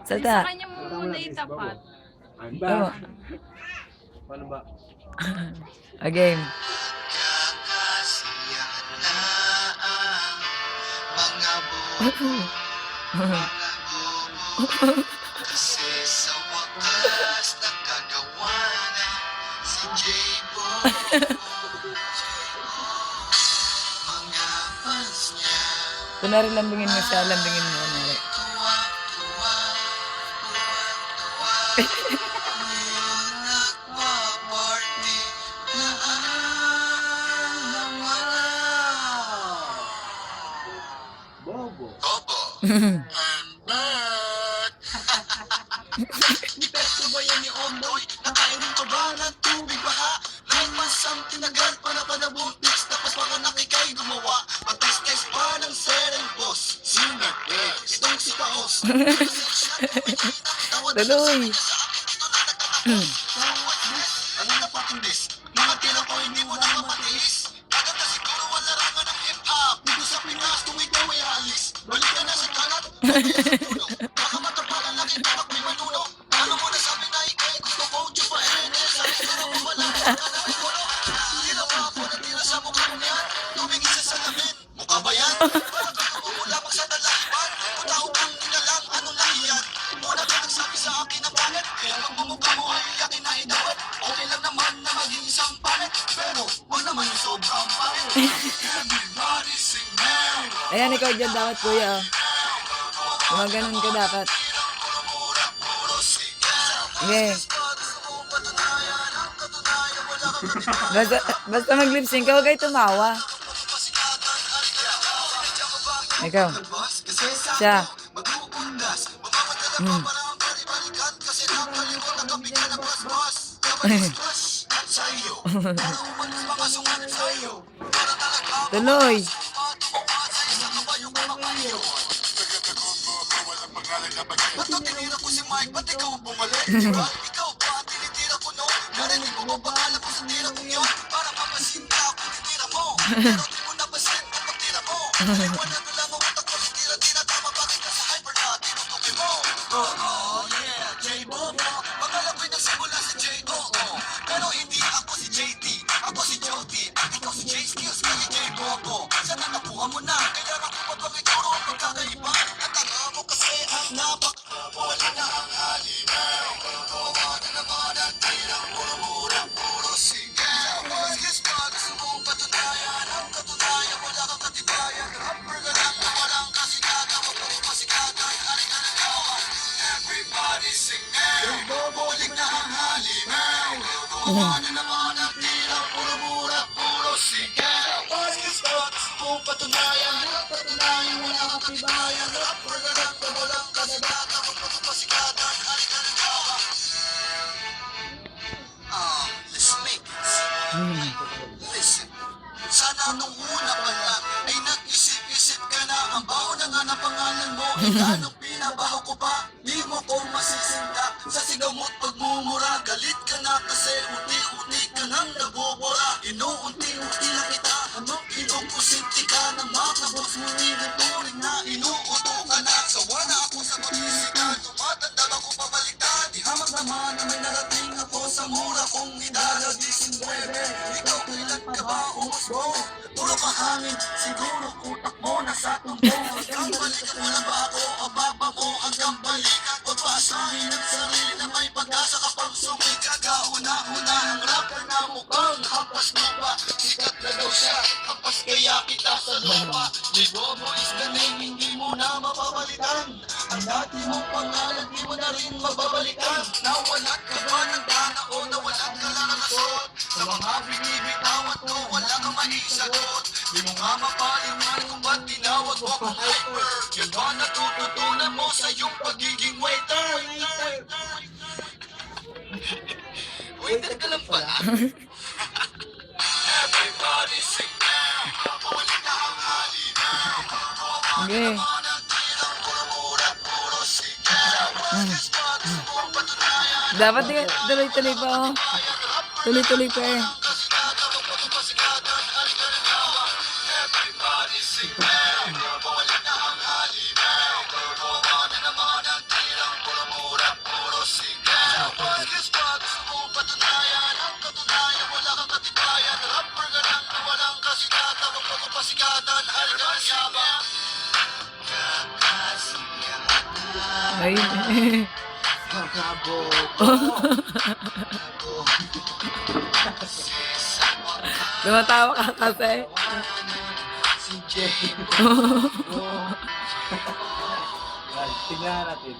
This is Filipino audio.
Di sa Salta. kanya mo muna itapat. I'm Oh. back. Paano ba? A game. Kasi sa wakas nakagawa na si J-Bo. Mga fans niya Kunwari lambingin mo siya, lambingin mo. Kunwari. tuwang-tuwa, nagpa-party na ang mga Bobo. Bobo. I'm back! Epekto ba yan ni Ondoy? Nakainom ka ba ng tubig baka? 9 months something agad pa na panabuntis. Tapos panganak ikay gumawa. Matas-tes pa ng serang boss. Singer, itong si Paos. Tuloy. Ano na patundis? Mga tira ko hindi mo na matiis. Kaganda siguro wala raman ng hip-hop. Dito sa Pinas kung ikaw ay alis. Balik ka na sa kalat. Baka matapalan lagi tamak may manuno. Ano mo na sabi na ikay gusto ko chupa NS. Sabi ko na wala ka na may puno. Ginawa ko na tira sa mukha mo yan. Tumingin sa salamin. Mukha ba yan? Parang kumula pag sa dalahiban. Kung kang lang, ano lang yan? Muna ka nagsabi sa akin na pangit. Kaya pag bumukha mo ay yakin na idawat. Okay lang naman na maging isang pangit. Pero wag naman yung sobrang pangit. Everybody sing now. Ayan, ikaw dyan dapat, kuya. Mga ganun ka dapat. Okay. Basta mag-lip sync ka, huwag kayo tumawa. Ikaw. Siya. Tuloy. Ba't tinira ko si Mike? Ba't ikaw bumalik? Diba? Ikaw ba tinitira ko no? Narinig mo ba akala ko sa tira ko yun? Para mapasin ka ako tinira mo. Pero di mo napasin kung pagtira mo. Wala na lang ang utak ko tira-tira. Tama bakit ka sa hyper na tinutukin mo? Oh yeah, J-Bobo. Pangalan ko'y nagsimula sa J-O-O. Pero hindi ako si JT. Ako si Jody. Ikaw si J-Skills. Kaya J-Bobo. Sana nakuha mo na. Kailangan ko pa bang ituro ang pagkakaiba? Natanga mo kasi ang napak. Wala na ang halimaw. Gawa na naman ang tirang puro-mura, puro sigaw. Mas pa gusto mong patunayan. Ang katunayan wala kang katibayan. Rapper ka lang na walang kasikatan. Wag mo masikatan. Ari ka na gawa. Everybody sing now. Bumalik na ang halimaw. Gawa na naman ang tirang puro-mura, puro sigaw. Mas pa gusto mong patunayan. Ang katunayan wala kang katibayan. Rapper ka lang na walang kasikatan. Wag mo masikatan. Ari ka na gawa. Let's make it simple. Listen, sana nung una pa lang ay nag-isip-isip ka na. Ang baho na nga ng pangalan mo, ilanong pinabaho ko pa. Di mo ko masisinda sa sigaw mo't pagmumura. Galit ka na kasi unti-unti ka nang nabubura. Inuunti-unti lang kita, anong inukusinti ka na makabos mo tinuturing na inuuto ka na. Sawa na ako sa pagbisika, tumatanda ako pabaliktad. Di hamak naman na may narating ako sa mura kong edad 19. Ikaw kailan ka ba umusbo? Puro mahangin, siguro utak mo nasa tumbong. Hanggang balikan mo na ba ako? Ang baba mo hanggang balikan. Pagpasahin ang sarili na may pag-asa kapag sumikat. Kauna-una ang rapper na mukhang hampas lupa. Sikat na daw siya, hampas kaya kita sa lupa. Di Bobo is the name, hindi mo na mapapalitan. Ang dati mong pangalan, di mo na rin mababalikan. Nawalan ka ba ng dana o nawalan ka lang ng asot? Sa mga binibitawan ko, wala kang maisagot. Di mo nga mapaliman kung ba't tinawag mo akong hyper. Yun ba natututunan mo sa iyong pagiging waiter? Waiter ka lang pala. Everybody sing now. Bumalik na ang halinaw. Okay. Dapat tuloy-tuloy pa, oh. Tuloy-tuloy pa eh. kasikatan, halagang yabang. Ay. Tumatawa ka kasi. Si Jay. Tingnan natin.